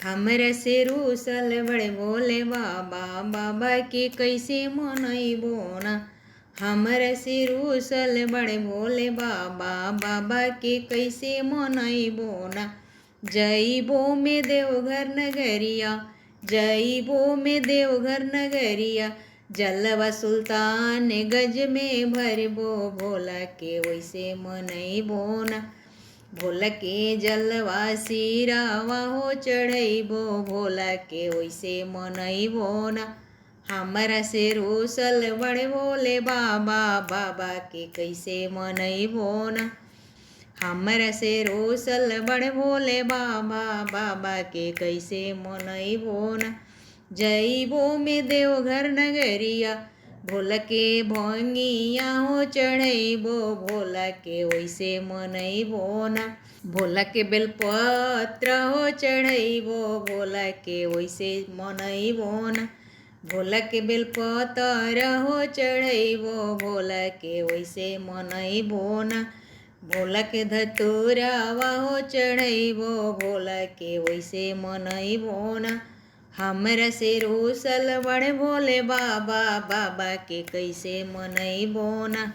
हमरा से रूसल बड़े बोले बाबा, बाबा के कैसे मनैबो ना। हमरा से रूसल बड़े बोले बाबा, बाबा के कैसे मनैबो ना। जइबो में देवघर नगरिया, जइबो में देवघर नगरिया, जलवा सुल्तान गज में भरबो, भोला के वैसे मनैबो ना। भोला के जलवा सिरावा हो चढ़ैबो, भोला के वैसे मनैबो ना। हमरा से रूसल बड़े भोले बाबा, बाबा के कैसे मनैबो ना। हमरा से रूसल बड़े भोले बाबा, बाबा के कैसे मनैबो ना। जइबो में देवघर नगरिया, भोला के भंगिया हो चढ़ैबो, भोला के वैसे मनैबो ना। भोला के बेलपत्र हो चढ़ैबो, भोला के वैसे मनैबो ना। भोला के बेलपत्र हो चढ़ैबो, भोला के वैसे मनैबो ना। भोला के धतूरावा हो चढ़ैबो, भोला के वैसे मनैबो ना। हमरा से रूसल बड़े भोले बाबा, बाबा के कैसे मनैबो ना।